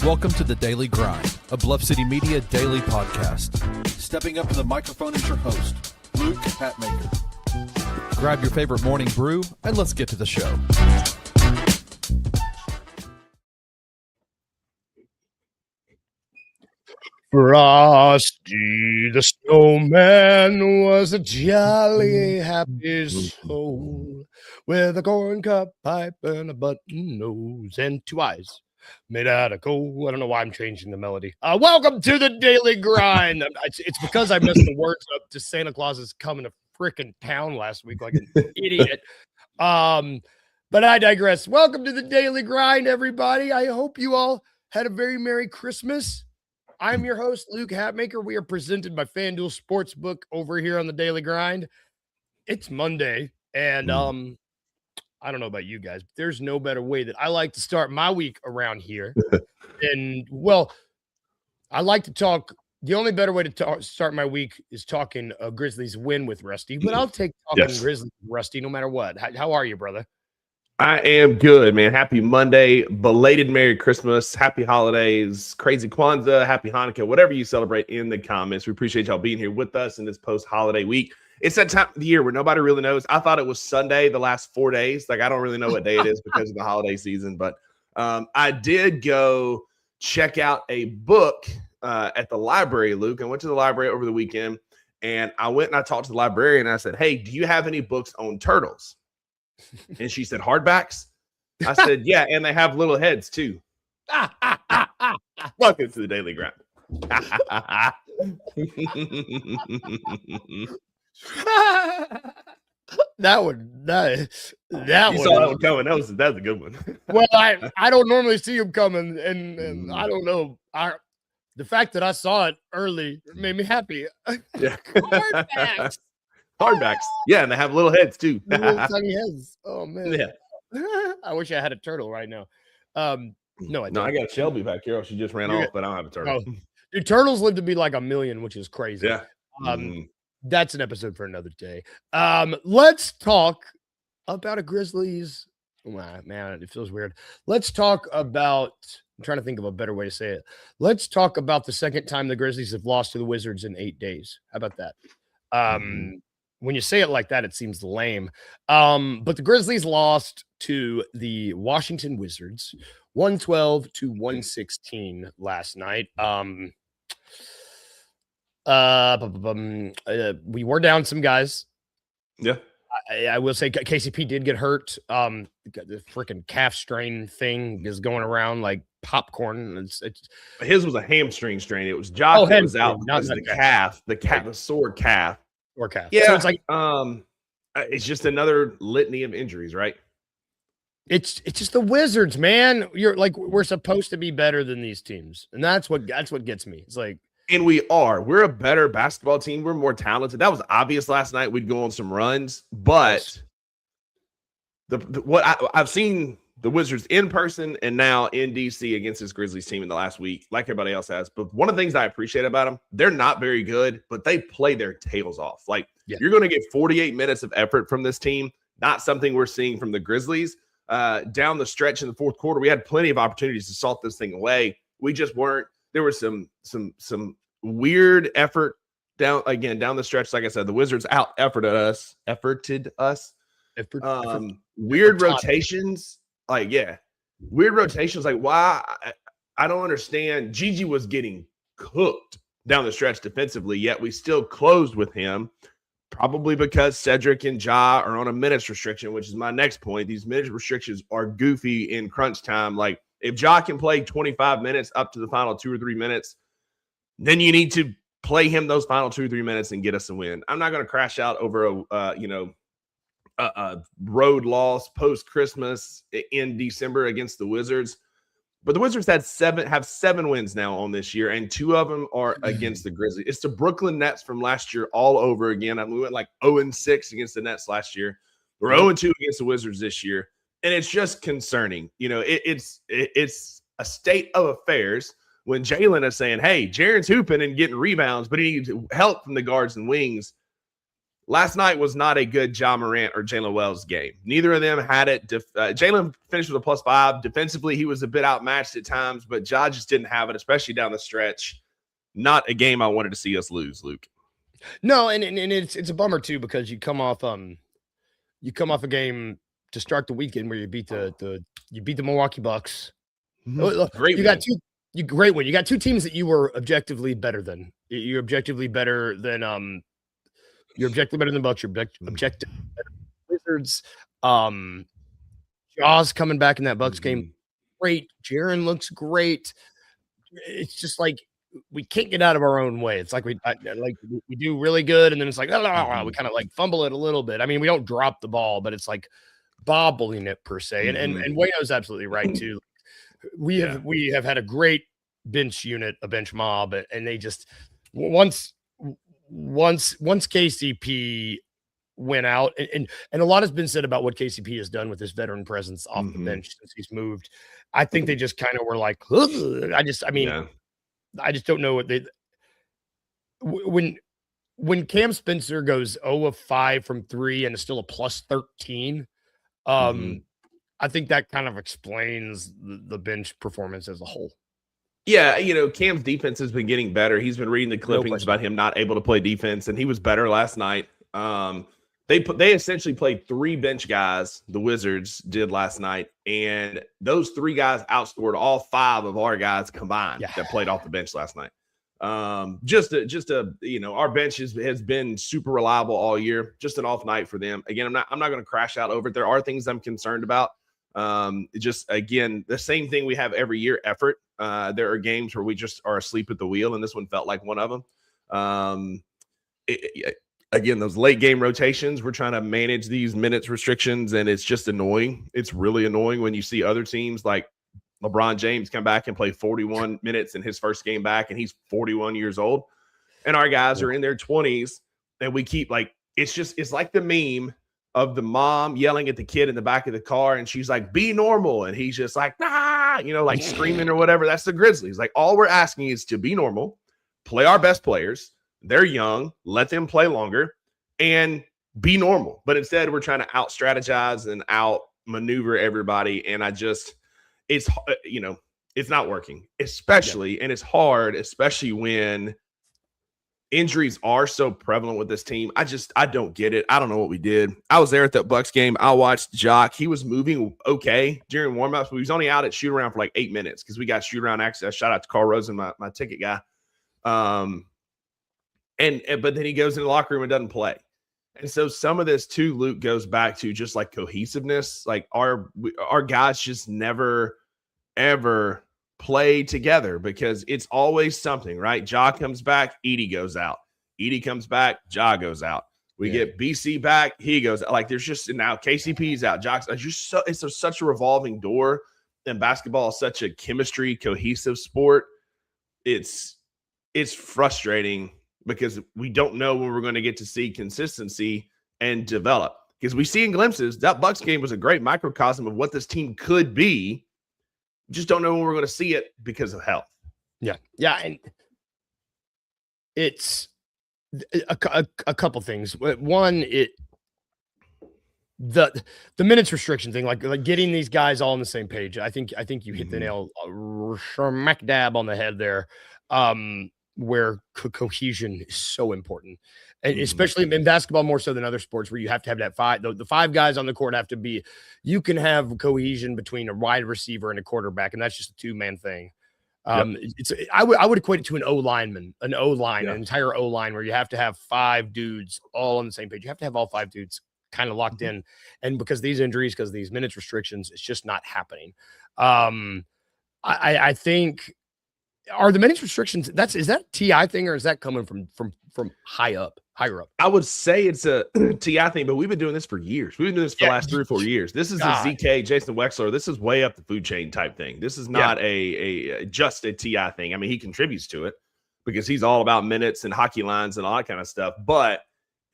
Welcome to The Daily Grind, a Bluff City Media daily podcast. Stepping up to the microphone is your host, Luke Hatmaker. Grab your favorite morning brew, and let's get to the show. Frosty the Snowman was a jolly happy soul with a corncob pipe and a button nose and two eyes made out of coal. I don't know why I'm changing the melody. Welcome to the Daily Grind. It's because I messed the words up to Santa Claus is coming to frickin' town last week like an idiot. But I digress. Welcome to the Daily Grind, everybody. I hope you all had a very Merry Christmas. I'm your host, Luke Hatmaker. We are presented by FanDuel Sportsbook over here on the Daily Grind. It's Monday, and I don't know about you guys, but there's no better way that I like to start my week around here. And, well, I like to talk. The only better way to start my week is talking a Grizzlies win with Rusty, but I'll take talking Grizzlies with Rusty no matter what. How are you, brother? I am good, man. Happy Monday, belated Merry Christmas, happy holidays, crazy Kwanzaa, happy Hanukkah, whatever you celebrate in the comments. We appreciate y'all being here with us in this post-holiday week. It's that time of the year where nobody really knows. I thought it was Sunday the last 4 days. Like, I don't really know what day it is because of the holiday season. But I did go check out a book at the library, Luke. I went to the library over the weekend, and I went and I talked to the librarian, and I said, hey, do you have any books on turtles? And she said, hardbacks? I said, yeah, and they have little heads, too. Welcome to the Daily Grind. That one saw that one coming. That's a good one. Well, I don't normally see them coming, and I don't know. The fact that I saw it early made me happy. Yeah. Hardbacks. Hardbacks. Yeah, and they have little heads, too. Little tiny heads. Oh, man. Yeah. I wish I had a turtle right now. No, I don't. I got a Shelby back here. She just ran off, but I don't have a turtle. Oh, dude, turtles live to be like 1 million, which is crazy. Yeah. That's an episode for another day. Let's talk about a Grizzlies. Man, it feels weird. Let's talk about, I'm trying to think of a better way to say it. Let's talk about the second time the Grizzlies have lost to the Wizards in 8 days. How about that? When you say it like that, it seems lame. But the Grizzlies lost to the Washington Wizards 112-116 last night. We were down some guys. Yeah. I will say KCP did get hurt. The freaking calf strain thing is going around like popcorn. His was a hamstring strain. It was Josh that was out because of the sore calf. Or calf. Yeah. So it's like it's just another litany of injuries, right? It's just the Wizards, man. You're like, we're supposed to be better than these teams. And that's what gets me. It's like, and we're a better basketball team. We're more talented. That was obvious last night. We'd go on some runs, but I've seen the Wizards in person and now in DC against this Grizzlies team in the last week, like everybody else has. But one of the things I appreciate about them, they're not very good, but they play their tails off. Like, you're going to get 48 minutes of effort from this team, not something we're seeing from the Grizzlies. Down the stretch in the fourth quarter, we had plenty of opportunities to salt this thing away. We just weren't. There was some weird effort down the stretch. Like I said, the Wizards efforted us. Weird rotations. Weird rotations. Like, why? I don't understand. Gigi was getting cooked down the stretch defensively, yet we still closed with him, probably because Cedric and Ja are on a minutes restriction, which is my next point. These minutes restrictions are goofy in crunch time. Like, if Ja can play 25 minutes up to the final 2 or 3 minutes, then you need to play him those final 2 or 3 minutes and get us a win. I'm not going to crash out over a road loss post-Christmas in December against the Wizards. But the Wizards have 7 wins now on this year, and 2 of them are against the Grizzlies. It's the Brooklyn Nets from last year all over again. We went like 0-6 against the Nets last year. We're 0-2 against the Wizards this year, and it's just concerning. It's a state of affairs when Jalen is saying, hey, Jaren's hooping and getting rebounds, but he needs help from the guards and wings. last night was not a good Ja Morant or Jalen Wells game. Neither of them had it. Jalen finished with a +5. Defensively, he was a bit outmatched at times, but Ja just didn't have it, especially down the stretch. Not a game I wanted to see us lose, Luke. No, and it's a bummer too, because you come off a game to start the weekend where you beat the Milwaukee Bucks. Great you got great win. You got two teams that you were objectively better than. You're objectively better than Bucks. You're objective better than Wizards. Jaws coming back in that Bucks game, great. Jaren looks great. It's just like we can't get out of our own way. It's like we do really good, and then it's like we kind of like fumble it a little bit. I mean, we don't drop the ball, but it's like bobbling it per se. And Wayno's absolutely right too. We have had a great bench unit, a bench mob, and they just once KCP went out, and a lot has been said about what KCP has done with his veteran presence off the bench since he's moved. I think they just kind of were like, I just don't know what they when Cam Spencer goes 0 of 5 from 3 and is still a +13. I think that kind of explains the bench performance as a whole. Yeah, Cam's defense has been getting better. He's been reading the clippings about him not able to play defense, and he was better last night. They essentially played 3 bench guys, the Wizards did last night, and those 3 guys outscored all 5 of our guys combined that played off the bench last night. Our bench has been super reliable all year. Just an off night for them. Again, I'm not going to crash out over it. There are things I'm concerned about. Just again, the same thing we have every year, effort. There are games where we just are asleep at the wheel, and this one felt like one of them. Again, those late game rotations, we're trying to manage these minutes restrictions, and it's just annoying. It's really annoying when you see other teams like LeBron James come back and play 41 minutes in his first game back, and he's 41 years old. And our guys are in their 20s, and we keep it's like the meme of the mom yelling at the kid in the back of the car, and she's like, be normal. And he's just like, screaming or whatever. That's the Grizzlies. Like, all we're asking is to be normal, play our best players. They're young. Let them play longer and be normal. But instead, we're trying to out-strategize and out-maneuver everybody. And it's not working, especially, and it's hard, especially when injuries are so prevalent with this team. I don't get it. I don't know what we did. I was there at that Bucks game. I watched Jock. He was moving okay during warmups, but he was only out at shoot around for like 8 minutes because we got shoot around access. Shout out to Carl Rosen, my ticket guy. But then he goes in the locker room and doesn't play. And so some of this too, Luke, goes back to just like cohesiveness. Like our guys just never, ever play together because it's always something, right? Ja comes back, Edie goes out. Edie comes back, Ja goes out. We get BC back, he goes out. Like, there's just, now KCP's out. Jock's just it's such a revolving door, and basketball is such a chemistry, cohesive sport. It's frustrating because we don't know when we're going to get to see consistency and develop. Because we see in glimpses, that Bucks game was a great microcosm of what this team could be. Just don't know when we're going to see it because of health. Yeah. And it's a couple things. One, the minutes restriction thing, like getting these guys all on the same page. I think you hit the nail smack dab on the head there. Where cohesion is so important, and especially in basketball more so than other sports, where you have to have that the 5 guys on the court have to be. You can have cohesion between a wide receiver and a quarterback, and that's just a 2-man thing. I would equate it to an O-lineman, an entire O-line, where you have to have 5 dudes all on the same page. You have to have all 5 dudes kind of locked in, and because these injuries, because these minutes restrictions, it's just not happening. I think. Are the minutes restrictions? Is that a TI thing, or is that coming from higher up? I would say it's a TI thing, but we've been doing this for years. We've been doing this for the last 3 or 4 years. This is a ZK, Jason Wexler. This is way up the food chain type thing. This is not just a TI thing. I mean, he contributes to it because he's all about minutes and hockey lines and all that kind of stuff. But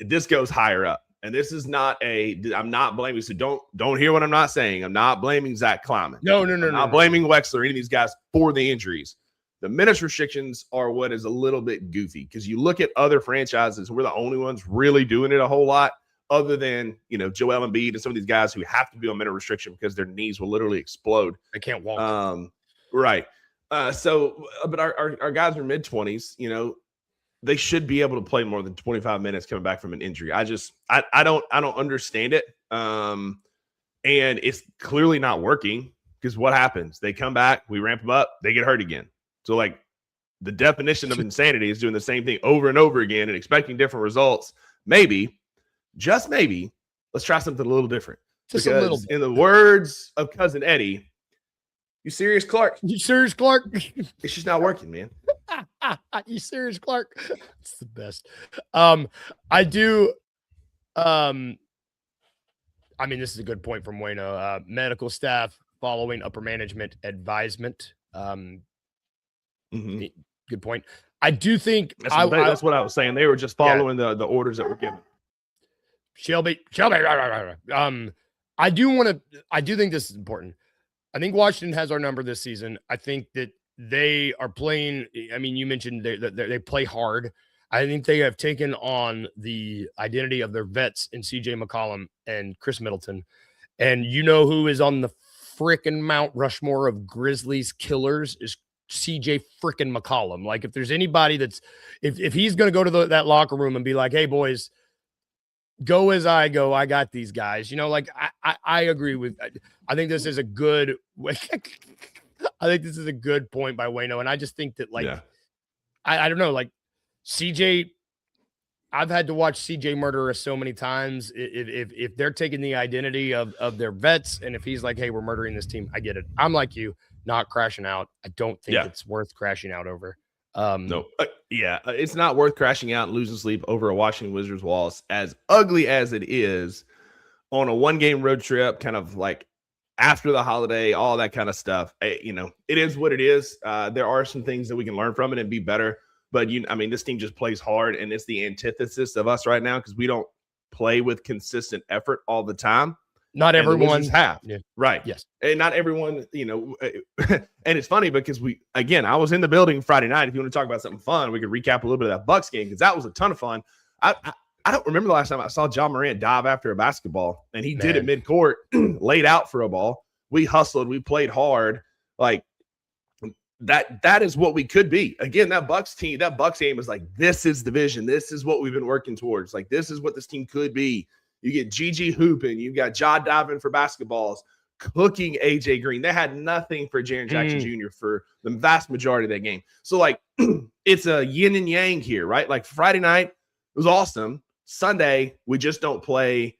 this goes higher up, and this is not I'm not blaming. So don't hear what I'm not saying. I'm not blaming Zach Kleiman. No. I'm not blaming Wexler or any of these guys for the injuries. The minutes restrictions are what is a little bit goofy because you look at other franchises, we're the only ones really doing it a whole lot other than, Joel Embiid and some of these guys who have to be on minute restriction because their knees will literally explode. They can't walk. Right. But our guys are mid-20s, they should be able to play more than 25 minutes coming back from an injury. I don't understand it. And it's clearly not working because what happens? They come back, we ramp them up, they get hurt again. So like the definition of insanity is doing the same thing over and over again and expecting different results. Maybe, just maybe, let's try something a little different. Just because a little bit. In the words of Cousin Eddie, you serious, Clark? You serious, Clark? It's just not working, man. You serious, Clark? It's the best. I do. I mean, this is a good point from Wayno. Medical staff following upper management advisement. Good point. I do think that's what I was saying. They were just following the orders that were given. Shelby. I do think this is important. I think Washington has our number this season. I think that they are playing. I mean, you mentioned they play hard. I think they have taken on the identity of their vets in CJ McCollum and Chris Middleton. And you know who is on the freaking Mount Rushmore of Grizzlies killers is CJ freaking McCollum. Like if there's anybody if he's going to go to that locker room and be like, hey boys, go as I go. I got these guys, I agree with, I think this is a good, I think this is a good point by Wayno. And I just think that I don't know, like CJ, I've had to watch CJ murder so many times. If they're taking the identity of their vets, and if he's like, hey, we're murdering this team, I get it. I'm like you, not crashing out. I don't think it's worth crashing out over. No. It's not worth crashing out and losing sleep over a Washington Wizards loss, as ugly as it is, on a one-game road trip, kind of like after the holiday, all that kind of stuff. It is what it is. There are some things that we can learn from it and be better. But, this team just plays hard, and it's the antithesis of us right now because we don't play with consistent effort all the time. Not everyone have. Yeah. Right. Yes. And not everyone, and it's funny because I was in the building Friday night. If you want to talk about something fun, we could recap a little bit of that Bucks game because that was a ton of fun. I don't remember the last time I saw John Morant dive after a basketball, and he did it mid-court, laid out for a ball. We hustled. We played hard. Like, that is what we could be. Again, that Bucks game is like, this is the vision. This is what we've been working towards. Like, this is what this team could be. You get Gigi hooping. You've got Ja diving for basketballs, cooking AJ Green. They had nothing for Jaren Jackson Jr. for the vast majority of that game. So, like, it's a yin and yang here, right? Like, Friday night was awesome. Sunday, we just don't play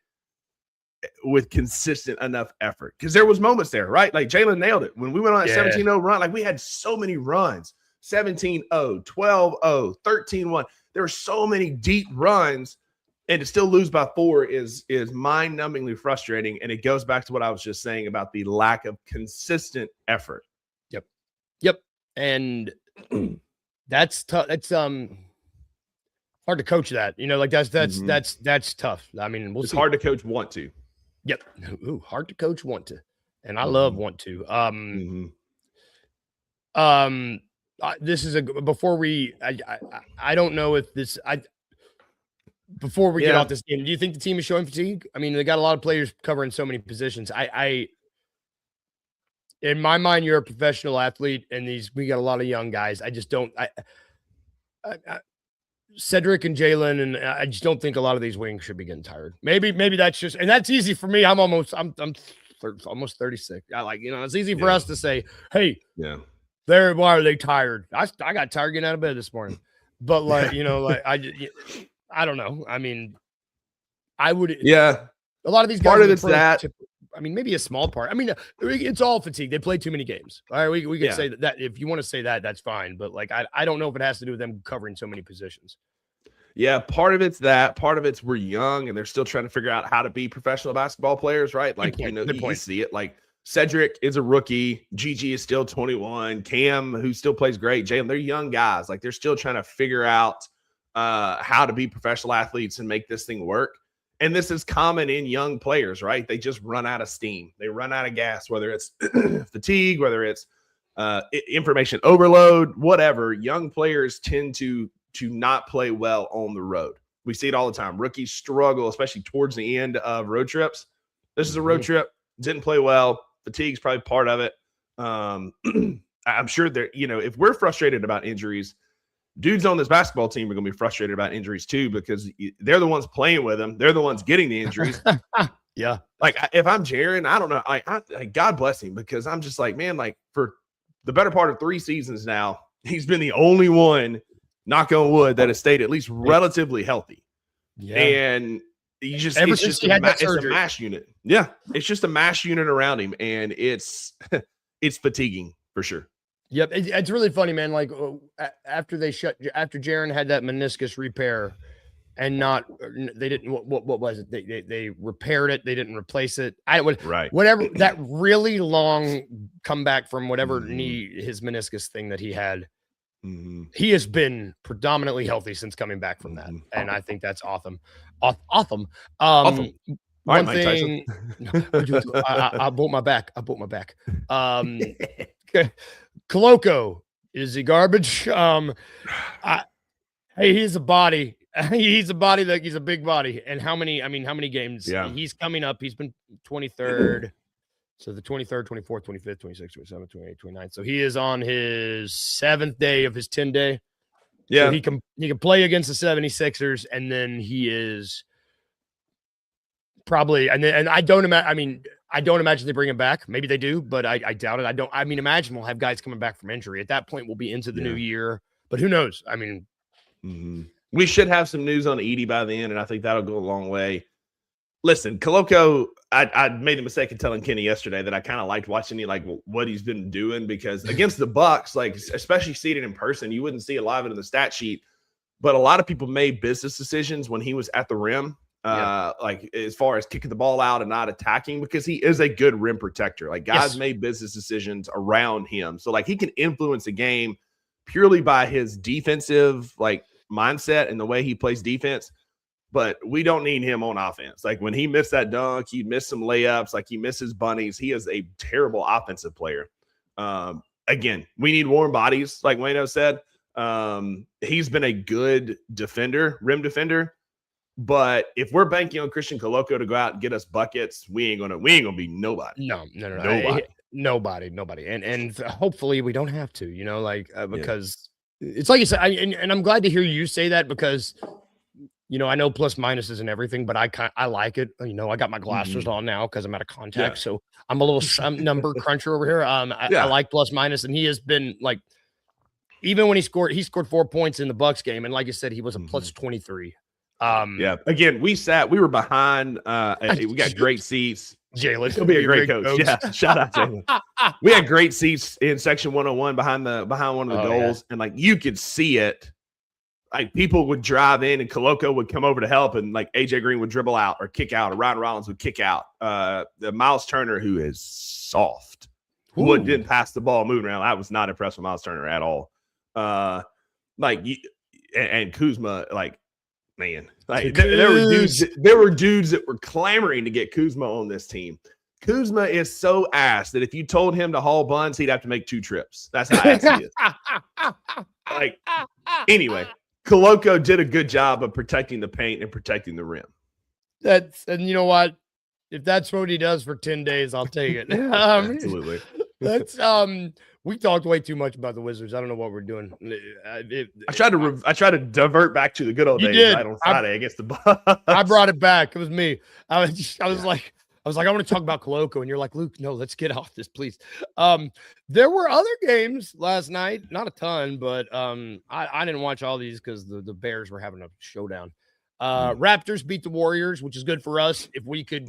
with consistent enough effort because there was moments there, right? Like Jalen nailed it when we went on that 17-0 run. Like we had so many runs, 17-0, 12-0, 13-1. There were so many deep runs, and to still lose by 4 is mind-numbingly frustrating. And it goes back to what I was just saying about the lack of consistent effort. Yep. And that's tough. That's hard to coach that. That's tough. I mean, it's hard to coach want to. Yep. Ooh, hard to coach want to. And I love want to. This is before we I don't know if this before we get off this game, do you think the team is showing fatigue? I mean, they got a lot of players covering so many positions. I in my mind, you're a professional athlete, and we got a lot of young guys. I just don't Cedric and Jalen, and I just don't think a lot of these wings should be getting tired. Maybe that's just, and that's easy for me. I'm almost 36. It's easy for us to say, hey, why are they tired? I got tired getting out of bed this morning. But I don't know. I mean, I would. Yeah. A lot of these guys. Part of it's that. I mean, maybe a small part. I mean, it's all fatigue. They play too many games. All right, we can say that. If you want to say that, that's fine. But I don't know if it has to do with them covering so many positions. Yeah, part of it's that. Part of it's we're young and they're still trying to figure out how to be professional basketball players, right? Like you see it. Like Cedric is a rookie. Gigi is still 21. Cam, who still plays great. Jalen, they're young guys. Like they're still trying to figure out how to be professional athletes and make this thing work. And this is common in young players, right? They just run out of steam. They run out of gas, whether it's fatigue, whether it's information overload, whatever. Young players tend to not play well on the road. We see it all the time. Rookies struggle, especially towards the end of road trips. This is a road trip. Didn't play well. Fatigue's probably part of it. I'm sure if we're frustrated about injuries, dudes on this basketball team are going to be frustrated about injuries too, because they're the ones playing with them. They're the ones getting the injuries. Yeah. Like if I'm Jaren, I don't know. I God bless him, because I'm just like, man, like for the better part of 3 seasons now, he's been the only one, knock on wood, that has stayed at least relatively healthy. Yeah. And you just, it's a mash unit. Yeah. It's just a mash unit around him. And it's fatiguing for sure. Yep. It's really funny, man. Like after Jaren had that meniscus repair, and they didn't, what was it? They repaired it. They didn't replace it. Whatever, that really long comeback from whatever his meniscus thing that he had. He has been predominantly healthy since coming back from that. And I think that's awesome. Awesome. One thing, I bought my back. Koloko, is he garbage? Hey, he's a body. He's a big body. And how many games? Yeah. He's coming up. He's been 23rd. So the 23rd, 24th, 25th, 26th, 27th, 28th, 29th. So he is on his 7th day of his 10-day. Yeah. So he can play against the 76ers, and then he is probably, and I don't imagine they bring him back. Maybe they do, but I doubt it. Imagine we'll have guys coming back from injury. At that point, we'll be into the new year, but who knows? We should have some news on Edey by then, and I think that'll go a long way. Listen, Koloko, I made the mistake of telling Kenny yesterday that I kind of liked watching what he's been doing, because against the Bucks, like especially seeing it in person, you wouldn't see a lot of it in the stat sheet, but a lot of people made business decisions when he was at the rim, like as far as kicking the ball out and not attacking, because he is a good rim protector. Like guys made business decisions around him, so like he can influence a game purely by his defensive mindset and the way he plays defense. But we don't need him on offense. Like when he missed that dunk, he missed some layups, like he misses bunnies. He is a terrible offensive player. Again, we need warm bodies, like Wayno said. He's been a good defender, rim defender. But if we're banking on Christian Koloko to go out and get us buckets, we ain't gonna be nobody. No. Nobody. And hopefully we don't have to, because it's like you said, and I'm glad to hear you say that, because I know plus minus isn't everything, but I like it. I got my glasses on now because I'm out of contact. So I'm a little number cruncher over here. I like plus minus, and he has been even when he scored 4 points in the Bucks game. And like you said, he was a plus 23. Again, we were behind. We got great seats. Jalen, he'll be a great coach. Yeah. Shout out Jalen. We had great seats in section 101 behind one of the goals. Yeah. And you could see it. Like people would drive in and Koloko would come over to help, and AJ Green would dribble out or kick out, or Ryan Rollins would kick out. The Miles Turner, who is soft, who didn't pass the ball moving around. I was not impressed with Miles Turner at all. And Kuzma, man, there were dudes that were clamoring to get Kuzma on this team. Kuzma is so ass that if you told him to haul buns, he'd have to make 2 trips. That's how ass he is. Anyway. Koloko did a good job of protecting the paint and protecting the rim. And you know what? If that's what he does for 10 days, I'll take it. Absolutely. We talked way too much about the Wizards. I don't know what we're doing. I tried to divert back to the good old days on Friday against the Bucks. I brought it back. It was me. I was like, I want to talk about Koloko, and you're like, Luke, no, let's get off this, please. There were other games last night, not a ton, but I didn't watch all these because the Bears were having a showdown. Raptors beat the Warriors, which is good for us. If we can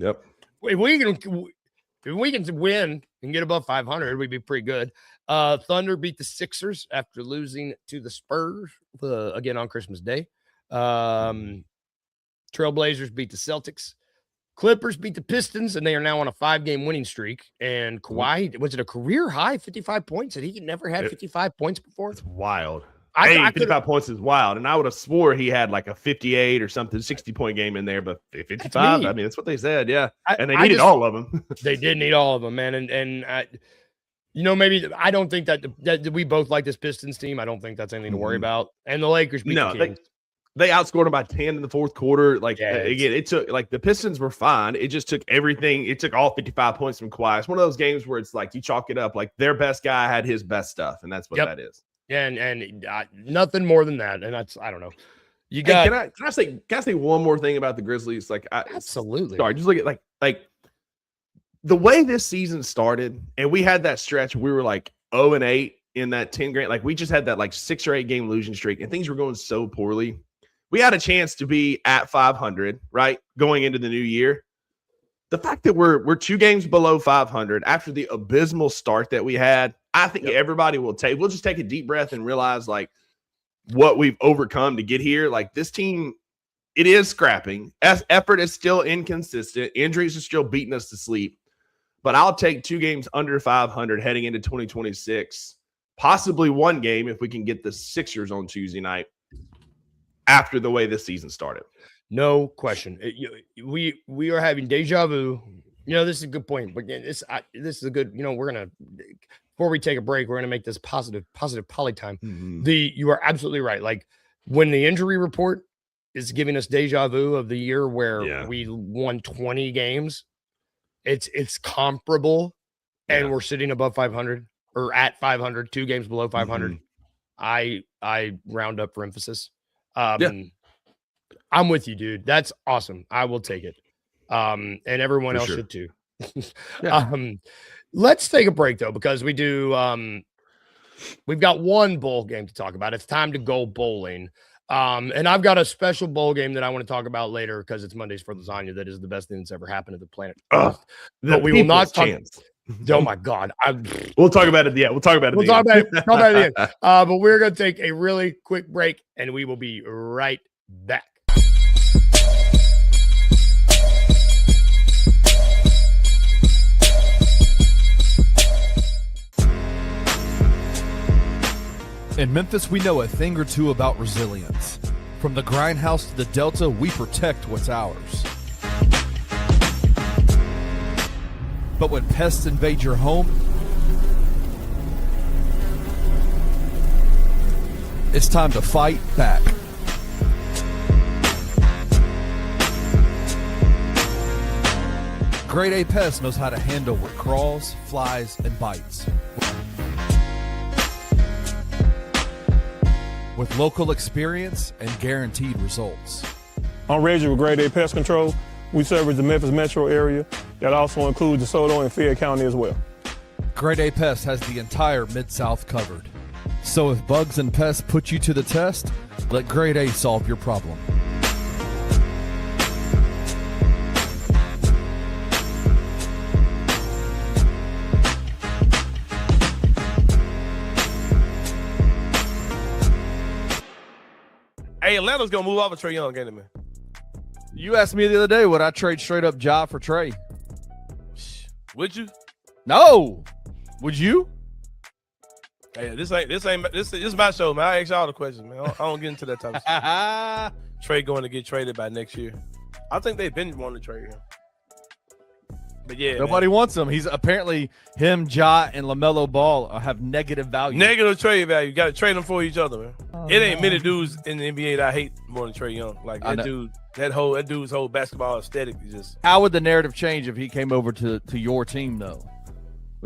win and get above 500, we'd be pretty good. Thunder beat the Sixers after losing to the Spurs again on Christmas Day. Trailblazers beat the Celtics. Clippers beat the Pistons, and they are now on a 5-game winning streak. And Kawhi, was it a career high, 55 points? Had he never had 55 points before? It's wild. 55 points is wild. And I would have swore he had a 58 or something, 60-point game in there. But 55, that's what they said, yeah. And they needed all of them. They did need all of them, man. And Maybe I don't think that we both like this Pistons team. I don't think that's anything to worry about. And the Lakers beat the Kings. They outscored them by 10 in the fourth quarter. Again, it took the Pistons were fine. It just took everything. It took all 55 points from Kawhi. It's one of those games where it's like you chalk it up. Like their best guy had his best stuff, and that's what that is. Yeah, and nothing more than that. And that's I don't know. You got. Hey, can I say one more thing about the Grizzlies? Absolutely. Sorry, just look at like the way this season started, and we had that stretch. We were like 0-8 in that 10 game. Like we just had that like 6 or 8 game losing streak, and things were going so poorly. We had a chance to be at 500, right, going into the new year. The fact that we're 2 games below 500 after the abysmal start that we had, I think everybody will take. We'll just take a deep breath and realize like what we've overcome to get here. Like this team, it is scrapping. Effort is still inconsistent. Injuries are still beating us to sleep. But I'll take 2 games under 500 heading into 2026, possibly 1 game if we can get the Sixers on Tuesday night after the way this season started. No question. We are having deja vu. This is a good point. But this is a good, we're going to, before we take a break, we're going to make this positive poly time. Mm-hmm. You are absolutely right. Like when the injury report is giving us deja vu of the year where we won 20 games, it's comparable, and we're sitting above 500 or at 500, 2 games below 500. Mm-hmm. I round up for emphasis. I'm with you, dude. That's awesome. I will take it. And everyone else should too. Let's take a break though, because we do. We've got 1 bowl game to talk about. It's time to go bowling. And I've got a special bowl game that I want to talk about later because it's Mondays for Lasagna. That is the best thing that's ever happened to the planet. But we will not talk. Oh my God. We'll talk about it. Yeah, we'll talk about it. We'll talk about it at the end. But we're going to take a really quick break and we will be right back. In Memphis, we know a thing or two about resilience. From the grindhouse to the Delta, we protect what's ours. But when pests invade your home, it's time to fight back. Grade A Pest knows how to handle what crawls, flies, and bites. With local experience and guaranteed results. I'm Reggie with Grade A Pest Control. We service the Memphis metro area. That also includes DeSoto and Fayette County as well. Grade A Pest has the entire Mid-South covered. So if bugs and pests put you to the test, let Grade A solve your problem. Hey, Atlanta's gonna move off of Trae Young, ain't it, man? You asked me the other day, would I trade straight up Ja for Trey? Would you? No. Would you? Hey, this is my show, man. I ask y'all the questions, man. I don't get into that type of stuff. Trey going to get traded by next year. I think they've been wanting to trade him. But yeah, nobody wants him. He's apparently him, Ja, and LaMelo Ball have negative value. Negative trade value. You got to trade them for each other, man. It ain't many dudes in the NBA that I hate more than Trae Young. Like that dude, that dude's whole basketball aesthetic is just. How would the narrative change if he came over to your team though?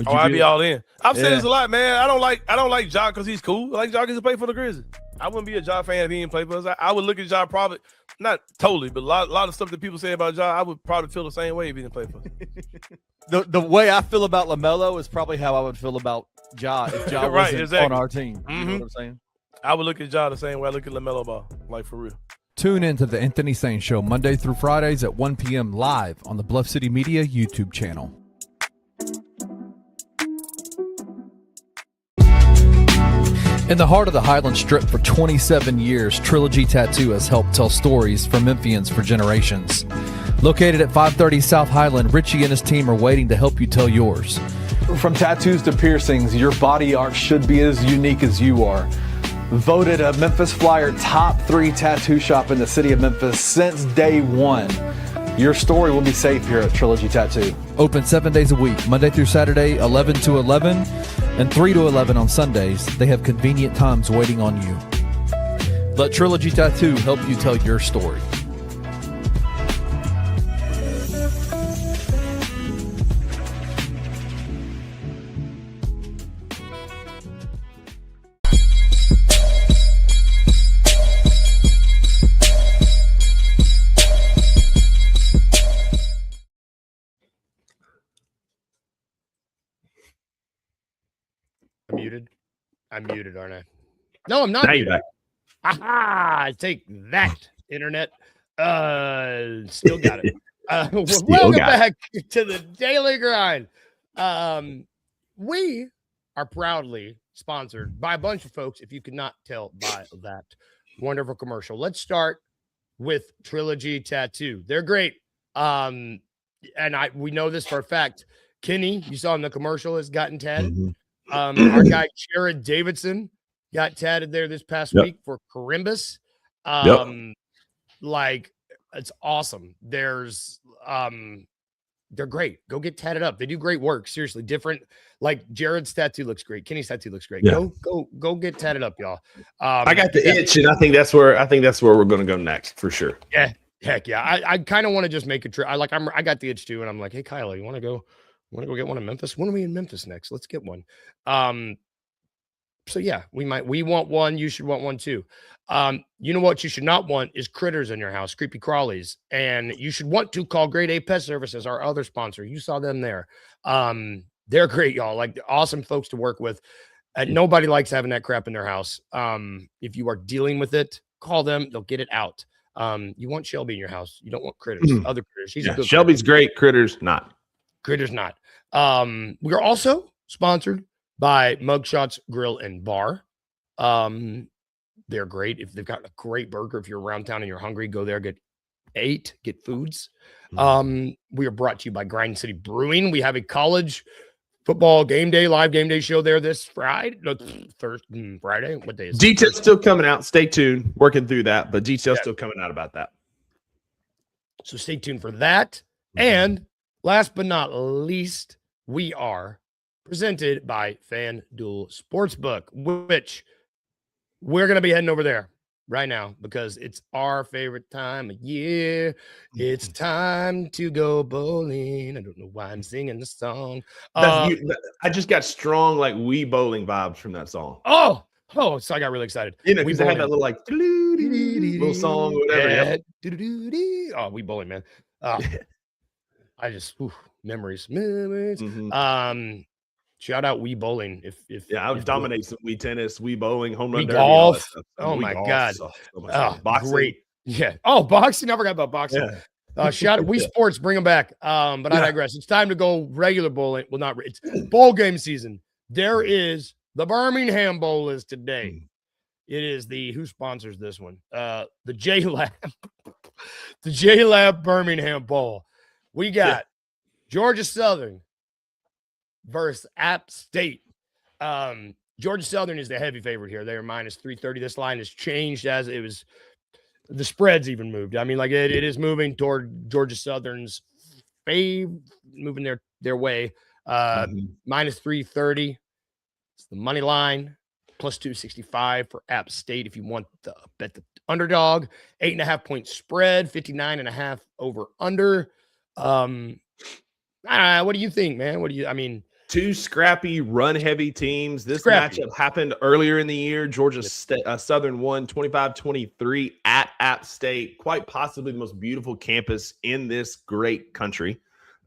I'd be all in. I've said this a lot, man. I don't like Ja because he's cool. I like Ja because he played for the Grizzlies. I wouldn't be a Ja fan if he didn't play for us. I would look at Ja probably not totally, but a lot of stuff that people say about Ja, I would probably feel the same way if he didn't play for us. The way I feel about LaMelo is probably how I would feel about Ja if Ja right, wasn't on our team. You know what I'm saying? I would look at Ja the same way I look at LaMelo Ball, like for real. Tune in to the Anthony Sain Show Monday through Fridays at 1 p.m. live on the Bluff City Media YouTube channel. In the heart of the Highland Strip for 27 years, Trilogy Tattoo has helped tell stories for Memphians for generations. Located at 530 South Highland, Richie and his team are waiting to help you tell yours. From tattoos to piercings, your body art should be as unique as you are. Voted a Memphis Flyer top 3 tattoo shop in the city of Memphis since day one. Your story will be safe here at Trilogy Tattoo. Open 7 days a week, Monday through Saturday, 11 to 11, and 3 to 11 on Sundays. They have convenient times waiting on you. Let Trilogy Tattoo help you tell your story. I'm muted, aren't I? No, I'm not. Now you're back. Aha! Take that, internet. Still got it. Still Welcome got back to the Daily Grind. We are proudly sponsored by a bunch of folks, if you could not tell by that wonderful commercial. Let's start with Trilogy Tattoo. They're great. And we know this for a fact. Kenny, you saw in the commercial, has gotten tatted. Mm-hmm. Our guy Jared Davidson got tatted there this past week for Carimbus. Like, it's awesome. There's they're great. Go get tatted up. They do great work. Seriously, different. Like Jared's tattoo looks great. Kenny's tattoo looks great. Yeah. Go get tatted up, y'all. I got the itch, and I think that's where we're going to go next for sure. Yeah, heck yeah. I kind of want to just make a trip. I got the itch too, and I'm like, hey Kyle, you want to go get one in Memphis? When are we in Memphis next? Let's get one. So yeah, we want one. You should want one too. You know what you should not want is critters in your house, creepy crawlies. And you should want to call Grade A Pet Services, our other sponsor. You saw them there. They're great, y'all. Like, awesome folks to work with. Nobody likes having that crap in their house. If you are dealing with it, call them. They'll get it out. You want Shelby in your house. You don't want critters, other critters. She's a good Shelby's great. Critters not. Critters not. We are also sponsored by Mugshots Grill and Bar. They're great. If they've got a great burger, if you're around town and you're hungry, go there, get foods. We are brought to you by Grind City Brewing. We have a college football live game day show there this Friday. No, Friday. What day is it? Details still coming out. Stay tuned. Working through that, but details still coming out about that. So stay tuned for that. And last but not least, we are presented by FanDuel Sportsbook, which we're going to be heading over there right now because it's our favorite time of year. It's time to go bowling. I don't know why I'm singing the song. I just got strong, like, Wii bowling vibes from that song. Oh, so I got really excited. You know, because they had that little, like, little song or whatever. Yeah. Oh, Wii bowling, man. I just, memories. Shout out Wii bowling. I would dominate some Wii tennis, Wii bowling, home run Wii derby, golf. Oh my golf, God. so much boxing. Great. Yeah. Oh, boxing. I forgot about boxing. Yeah. Shout out Wii Sports. Bring them back. But I digress. It's time to go regular bowling. Well, it's bowl game season. There is the Birmingham Bowl is today. It is who sponsors this one? The J-Lab. The J-Lab Birmingham Bowl. We got Georgia Southern versus App State. Georgia Southern is the heavy favorite here. They are minus 330. This line has changed as it was. The spread's even moved. I mean, like it is moving toward Georgia Southern's moving their way. Minus 330. It's the money line. Plus 265 for App State if you want to bet the underdog. 8.5 point spread. 59.5 over under. What do you think, man? Two scrappy, run-heavy teams. This matchup happened earlier in the year. Georgia Southern won 25-23 at App State. Quite possibly the most beautiful campus in this great country.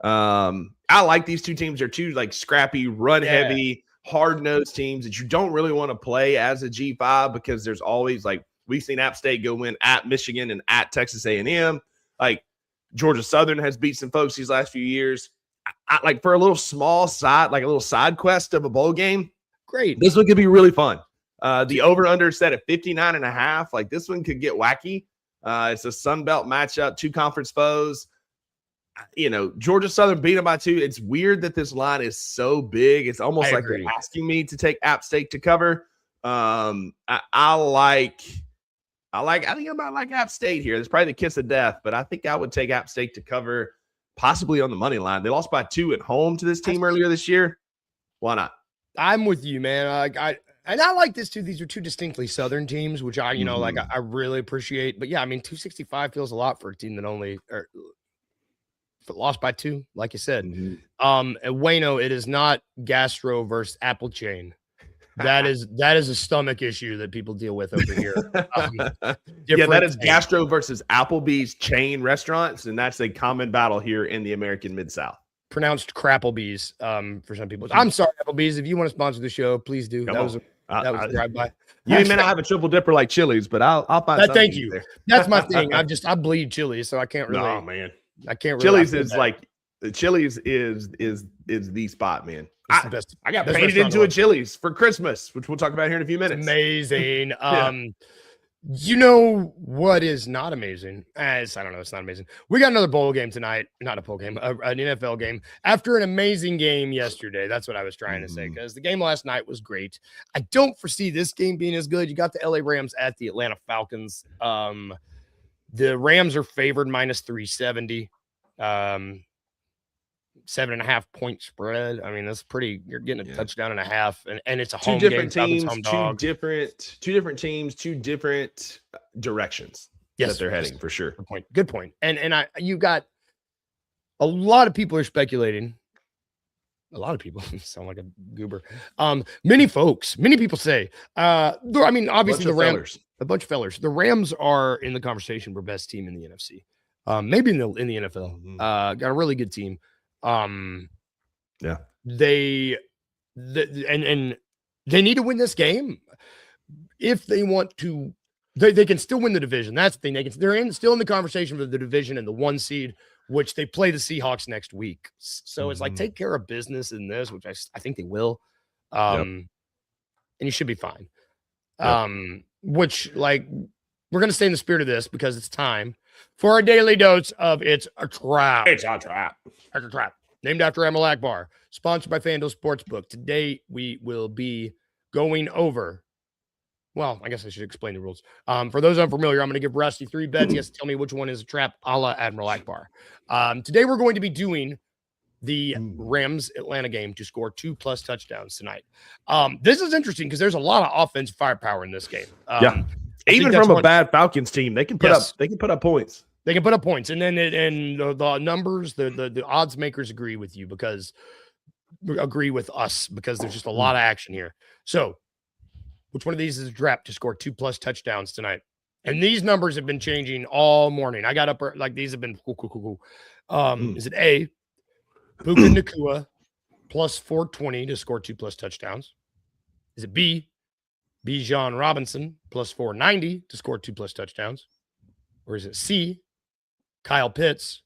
I like these two teams. They're two, like, scrappy, run-heavy, hard-nosed teams that you don't really want to play as a G5 because there's always, like, we've seen App State go win at Michigan and at Texas A&M. Like, Georgia Southern has beat some folks these last few years. I like, for a little small side, like a little side quest of a bowl game. Great. This one could be really fun. The over-under set at 59.5. Like, this one could get wacky. It's a Sun Belt matchup, two conference foes. Georgia Southern beat them by 2. It's weird that this line is so big. It's almost like they're asking me to take App State to cover. I like I think I might like App State here. It's probably the kiss of death, but I think I would take App State to cover, possibly on the money line. They lost by 2 at home to this team earlier this year. Why not? I'm with you, man. I like this too. These are two distinctly Southern teams, which I really appreciate. But yeah, I mean, 265 feels a lot for a team that only lost by 2, like you said. And Wayno, it is not gastro versus apple chain. That is a stomach issue that people deal with over here. Yeah, that is gastro versus Applebee's chain restaurants, and that's a common battle here in the American Mid-South. Pronounced Crapplebee's for some people. I'm sorry, Applebee's. If you want to sponsor the show, please do. That was a drive-by. You may not have a triple dipper like Chili's, but I'll find something. Thank you. There. That's my thing. I bleed Chili's, so I can't really. No, man. I can't. Really Chili's is like Chili's is the spot, man. I got painted into a Chili's for Christmas, which we'll talk about here in a few minutes. It's amazing. You know what is not amazing? I don't know. It's not amazing. We got another bowl game tonight. Not a bowl game, an NFL game. After an amazing game yesterday. That's what I was trying to say, because the game last night was great. I don't foresee this game being as good. You got the LA Rams at the Atlanta Falcons. The Rams are favored minus 370. 7.5 point spread. I mean, that's pretty. You're getting a touchdown and a half, and it's a home game. Teams, two different teams, two different directions. Yes, that they're heading for sure. Good point. And you got a lot of people are speculating. A lot of people sound like a goober. Many people say. I mean, obviously the Rams, a bunch of fellers. The Rams are in the conversation for best team in the NFC. Maybe in the NFL. Got a really good team. They need to win this game if they want to. They can still win the division. That's the thing. They're still in the conversation for the division and the 1 seed, which they play the Seahawks next week. So it's like, take care of business in this, which I think they will. And you should be fine. Which, like, we're gonna stay in the spirit of this because it's time for a daily dose of It's a Trap. It's a Trap. It's a Trap. Named after Admiral Akbar. Sponsored by FanDuel Sportsbook. Today, we will be going over, well, I guess I should explain the rules. For those unfamiliar, I'm going to give Rusty 3 bets. He has to tell me which one is a trap, a la Admiral Akbar. Today, we're going to be doing the Rams-Atlanta game to score 2+ touchdowns tonight. This is interesting because there's a lot of offensive firepower in this game. Even from a bad Falcons team, they can put up points. They can put up points, and then the numbers, the odds makers agree with us because there's just a lot of action here. So, which one of these is a trap to score 2+ touchdowns tonight? And these numbers have been changing all morning. I got up like these have been cool. Is it A, Puka Nacua plus 420 to score 2+ touchdowns? Is it B, Bijan Robinson plus 490 to score 2+ touchdowns? Or is it C, Kyle Pitts,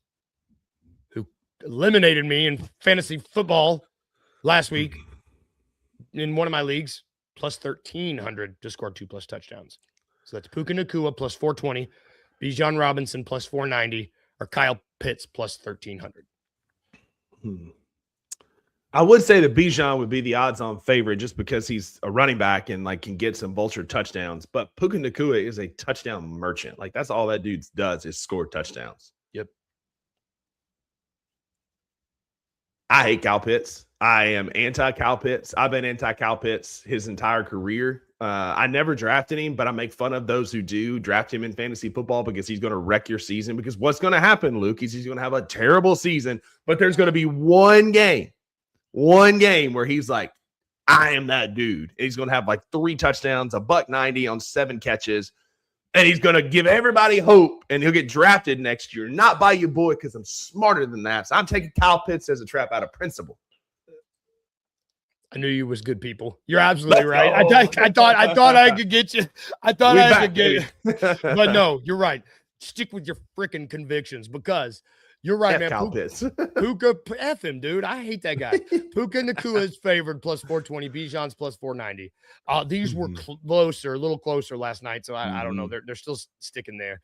who eliminated me in fantasy football last week in one of my leagues, plus 1,300 to score 2+ touchdowns? So that's Puka Nacua plus 420, Bijan Robinson plus 490, or Kyle Pitts plus 1,300. I would say that Bijan would be the odds-on favorite just because he's a running back and like can get some vulture touchdowns. But Puka Nacua is a touchdown merchant. Like that's all that dude does is score touchdowns. Yep. I hate Kyle Pitts. I am anti-Kyle Pitts. I've been anti-Kyle Pitts his entire career. I never drafted him, but I make fun of those who do draft him in fantasy football because he's going to wreck your season. Because what's going to happen, Luke, is he's going to have a terrible season, but there's going to be one game where he's like, I am that dude. And he's going to have like 3 touchdowns, $190 on 7 catches, and he's going to give everybody hope, and he'll get drafted next year. Not by your boy because I'm smarter than that. So I'm taking Kyle Pitts as a trap out of principle. I knew you was good people. You're absolutely right. I thought I could get you. I thought I could get you. But no, you're right. Stick with your freaking convictions because you're right, man. Puka, F him, dude. I hate that guy. Puka Nacua is favored plus 420. Bijan's plus 490. These were a little closer last night, so I don't know. They're still sticking there.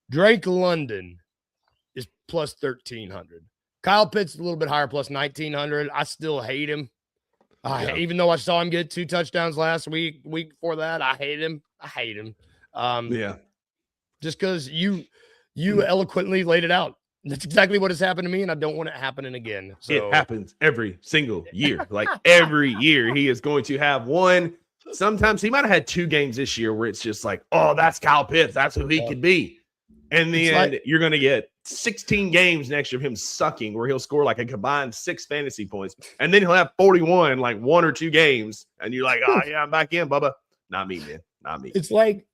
Drake London is plus 1,300. Kyle Pitts is a little bit higher, plus 1,900. I still hate him. Even though I saw him get 2 touchdowns last week before that, I hate him. just because you eloquently laid it out. That's exactly what has happened to me, and I don't want it happening again. So it happens every single year. Like every year, he is going to have one. Sometimes he might have had 2 games this year where it's just like, oh, that's Kyle Pitts. That's who he could be. And then you're going to get 16 games next year of him sucking where he'll score like a combined 6 fantasy points. And then he'll have 41, like 1 or 2 games. And you're like, oh, yeah, I'm back in, Bubba. Not me, man. Not me. It's like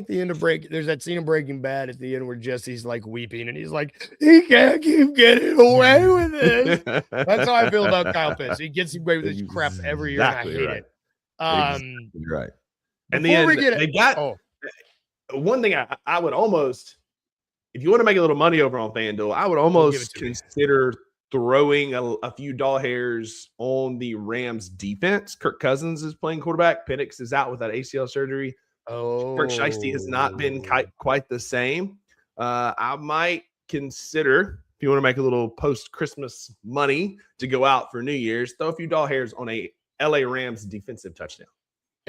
the end of Break. There's that scene of Breaking Bad at the end where Jesse's like weeping and he's like, he can't keep getting away with this. That's how I feel about Kyle Pitts. He gets away with this crap every year, and I hate it. Exactly right. And then they got one thing I would almost, if you want to make a little money over on FanDuel, I would almost consider throwing a few doll hairs on the Rams defense. Kirk Cousins is playing quarterback. Penix is out with that ACL surgery. Kirk Shiesty has not been quite the same. I might consider, if you want to make a little post-Christmas money to go out for New Year's, throw a few doll hairs on a LA Rams defensive touchdown.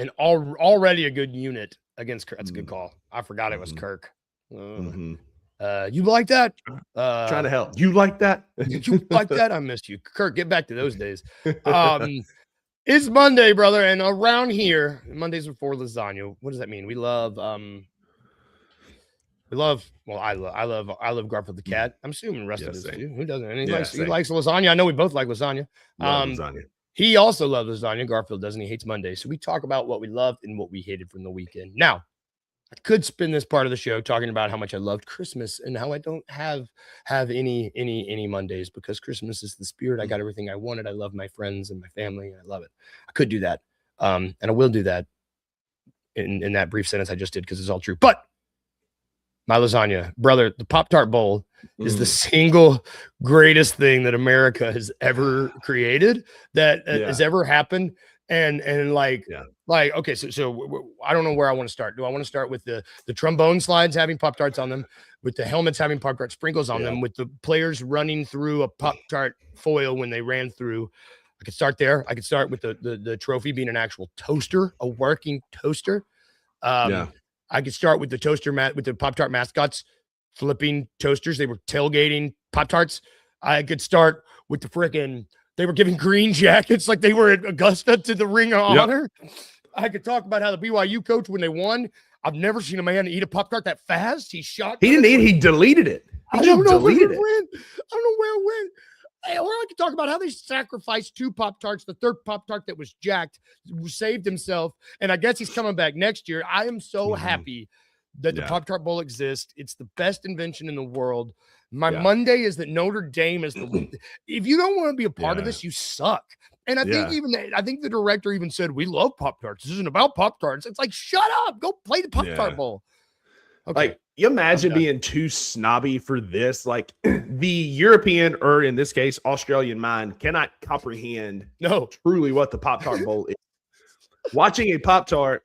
And already a good unit against Kirk. That's a good call. I forgot it was Kirk. You like that? Trying to help. You like that? You like that? I missed you. Kirk, get back to those days. It's Monday, brother. And around here, Mondays are for lasagna. What does that mean? I love Garfield the cat. I'm assuming Rusty does too. Who doesn't? And he likes lasagna. I know we both like lasagna. Lasagna. He also loves lasagna. Garfield doesn't. He hates Mondays. So we talk about what we loved and what we hated from the weekend. Now, I could spend this part of the show talking about how much I loved Christmas and how I don't have any Mondays because Christmas is the spirit. I got everything I wanted. I love my friends and my family, and I love it. I could do that, and I will do that in that brief sentence I just did because it's all true. But my lasagna, brother, the Pop-Tart Bowl is the single greatest thing that America has ever created, that has ever happened. And okay, so I don't know where I want to start. Do I want to start with the trombone slides having Pop-Tarts on them, with the helmets having Pop-Tart sprinkles on them, with the players running through a Pop-Tart foil when they ran through? I could start there. I could start with the trophy being an actual toaster, a working toaster. I could start with the toaster with the Pop-Tart mascots flipping toasters. They were tailgating Pop-Tarts. I could start with they were giving green jackets like they were at Augusta to the Ring of Honor. I could talk about how the BYU coach, when they won, I've never seen a man eat a Pop-Tart that fast. He didn't eat. He deleted it. I don't know where it went. Or I could talk about how they sacrificed 2 Pop-Tarts. The third Pop-Tart that was jacked saved himself. And I guess he's coming back next year. I am so happy that the Pop-Tart Bowl exists. It's the best invention in the world. My Monday is that Notre Dame is if you don't want to be a part of this, you suck. And I think the director even said, we love Pop-Tarts. This isn't about Pop-Tarts. It's like, shut up. Go play the Pop-Tart Bowl. Okay. Like, you imagine being too snobby for this. Like, the European, or in this case, Australian mind cannot comprehend truly what the Pop-Tart Bowl is. Watching a Pop-Tart,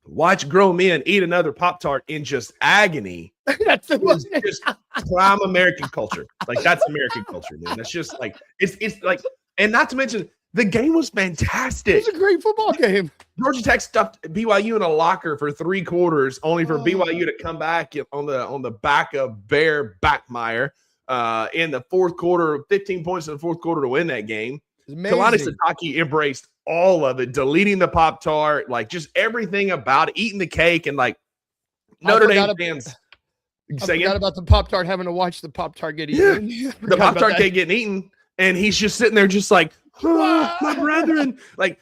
watch grown men eat another Pop-Tart in just agony. That's just prime American culture. Like, that's American culture, man. That's just like, it's like, and not to mention, the game was fantastic. It was a great football game. Georgia Tech stuffed BYU in a locker for 3 quarters, only for BYU to come back on the back of Bear Backmeyer in the fourth quarter, 15 points in the fourth quarter to win that game. Kalani Sitake embraced all of it, deleting the Pop-Tart, like just everything about it, eating the cake, and like Notre Dame fans. I forgot about the Pop-Tart having to watch the Pop-Tart get eaten. The Pop-Tart cake getting eaten, and he's just sitting there just like, my brethren. Like,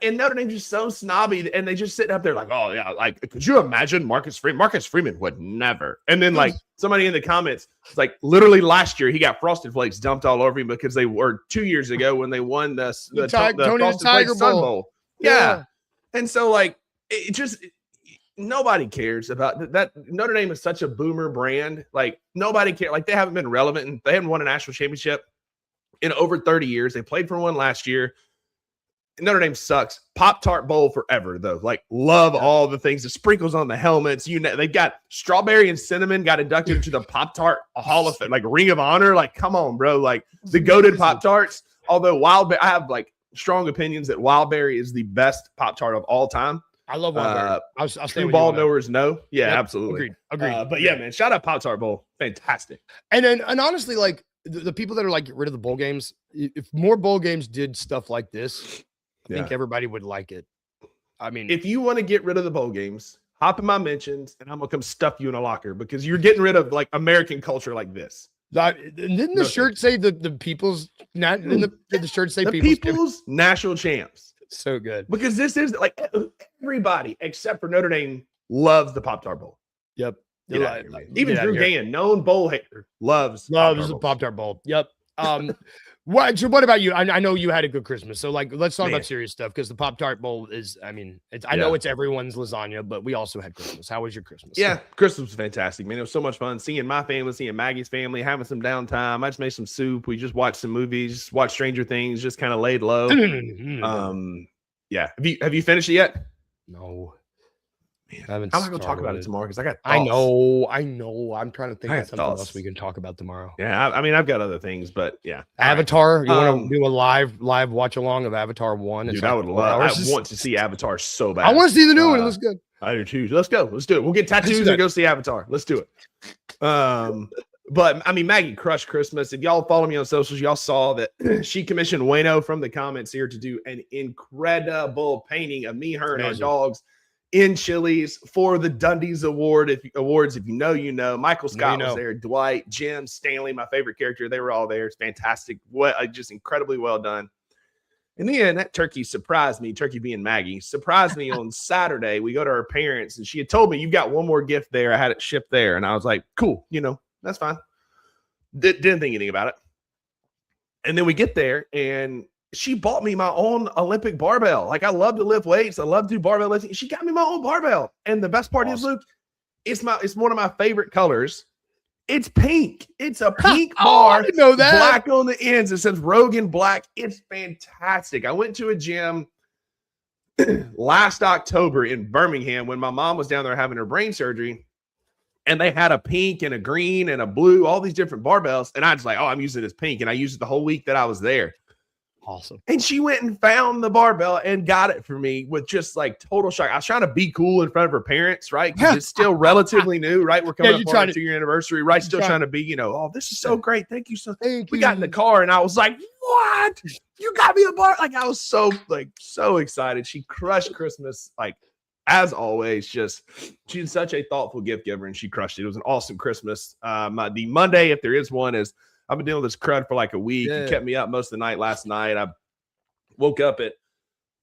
and Notre Dame's just so snobby, and they just sitting up there like, oh, yeah, like, could you imagine Marcus Freeman? Marcus Freeman would never. And then, like, somebody in the comments, it's like, literally last year, he got Frosted Flakes dumped all over him because they were 2 years ago when they won the Frosted Flakes Sun Bowl. Yeah. And so, like, it just – nobody cares about that. Notre Dame is such a boomer brand. Like, nobody cares. Like, they haven't been relevant, and they haven't won a national championship in over 30 years. They played for one last year. Notre Dame sucks. Pop-Tart Bowl forever, though. Like, love all the things. The sprinkles on the helmets. They've got strawberry and cinnamon got inducted into the Pop-Tart Hall of Fame, like Ring of Honor. Like, come on, bro. Like, the goated Pop-Tarts. Although I have like strong opinions that Wildberry is the best Pop-Tart of all time. I love Wildberry. I'll stay True with ball you on that. knowers know. Yeah, Yep, absolutely. Agreed. But yeah, man, shout out Pop-Tart Bowl. Fantastic. And honestly, like the people that are like, get rid of the bowl games, if more bowl games did stuff like this, I think everybody would like it. I mean, if you want to get rid of the bowl games, hop in my mentions and I'm going to come stuff you in a locker because you're getting rid of like American culture like this. Didn't the shirt say the people's, not did the shirt say the people's national champs? So good. Because this is like everybody except for Notre Dame loves the Pop-Tart Bowl. Yep. Even Drew Gann, known bowl hater, loves the Pop-Tart Bowl. Yep. What about you? I know you had a good Christmas. So like, let's talk about serious stuff because the Pop-Tart Bowl is, I mean, I know it's everyone's lasagna, but we also had Christmas. How was your Christmas? Yeah, Christmas was fantastic, man. It was so much fun seeing my family, seeing Maggie's family, having some downtime. I just made some soup. We just watched some movies, watched Stranger Things, just kind of laid low. Yeah. Have you finished it yet? No. Man, I'm not gonna talk about it tomorrow because I got thoughts. I know. I'm trying to think of something else we can talk about tomorrow. Yeah, I mean, I've got other things, but yeah. Avatar. You want to do a live watch along of Avatar 1? Dude, I would love. I want to see Avatar so bad. I want to see the new one. It looks good. I do too. Let's go. Let's do it. We'll get tattoos and go see Avatar. Let's do it. But I mean, Maggie crushed Christmas. If y'all follow me on socials, y'all saw that she commissioned Wayno from the comments here to do an incredible painting of me, her, and our dogs in Chili's for the Dundies Awards. If you know, you know. Michael Scott was there. Dwight, Jim, Stanley, my favorite character. They were all there. It's fantastic. Just incredibly well done. And then that turkey surprised me. Turkey being Maggie surprised me on Saturday. We go to her parents, and she had told me, "You got one more gift there. I had it shipped there." And I was like, "Cool, that's fine." Didn't think anything about it. And then we get there, and she bought me my own Olympic barbell. Like, I love to lift weights. I love to do barbell lifting. She got me my own barbell. And the best part is, Luke, it's one of my favorite colors. It's pink. It's a pink bar. I didn't know that. Black on the ends. It says Rogan Black. It's fantastic. I went to a gym last October in Birmingham when my mom was down there having her brain surgery. And they had a pink and a green and a blue, all these different barbells. And I was like, I'm using this pink. And I used it the whole week that I was there. Awesome. And she went and found the barbell and got it for me with just like total shock. I was trying to be cool in front of her parents, right? Because it's still relatively new, right? We're coming up on our 2-year anniversary, right? Still trying to be, this is so great. Thank you. We got in the car and I was like, what? You got me a bar? Like, I was so excited. She crushed Christmas. Like, as always, she's such a thoughtful gift giver and she crushed it. It was an awesome Christmas. The Monday, if there is one, is I've been dealing with this crud for like a week. It kept me up most of the night last night. I woke up at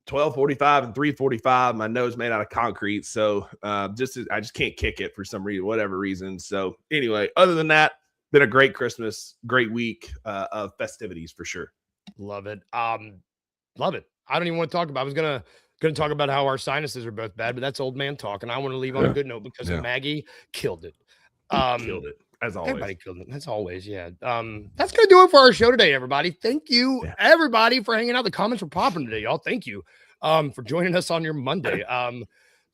12:45 and 3:45. My nose made out of concrete. So I just can't kick it for some reason, whatever reason. So anyway, other than that, been a great Christmas, great week of festivities for sure. Love it. Love it. I don't even want to talk about I was gonna talk about how our sinuses are both bad, but that's old man talk. And I want to leave on a good note because Maggie killed it. Killed it. As always. Everybody killed it. That's always, That's going to do it for our show today, everybody. Thank you, everybody, for hanging out. The comments were popping today, y'all. Thank you for joining us on your Monday. A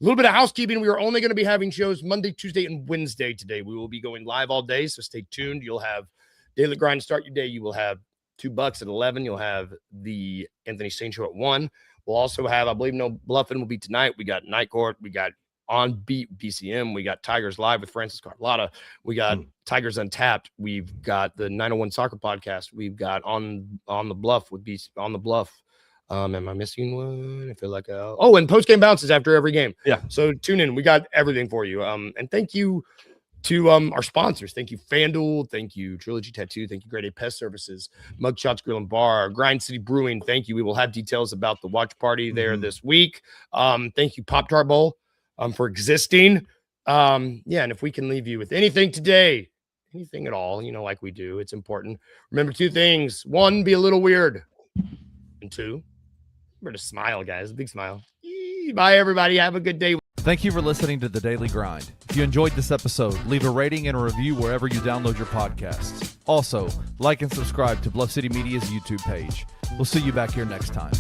little bit of housekeeping. We are only going to be having shows Monday, Tuesday, and Wednesday today. We will be going live all day, so stay tuned. You'll have Daily Grind start your day. You will have $2 at 11. You'll have the Anthony Saint Show at 1. We'll also have, I believe, No Bluffing will be tonight. We got Night Court. We got On Beat BCM. We got Tigers Live with Francis Carlotta. We got Tigers Untapped. We've got the 901 Soccer Podcast. We've got On the Bluff with On the Bluff. Am I missing one? I feel like and post-game bounces after every game. Yeah. So tune in. We got everything for you. And thank you to our sponsors. Thank you, FanDuel. Thank you, Trilogy Tattoo. Thank you, Grade A Pest Services, Mugshots Grill and Bar, Grind City Brewing. Thank you. We will have details about the watch party there this week. Thank you, Pop-Tart Bowl, for existing. And if we can leave you with anything today, anything at all, like we do, it's important. Remember 2 things. 1, be a little weird. And 2, remember to smile, guys. A big smile. Bye, everybody. Have a good day. Thank you for listening to The Daily Grind. If you enjoyed this episode, leave a rating and a review wherever you download your podcasts. Also, like and subscribe to Bluff City Media's YouTube page. We'll see you back here next time.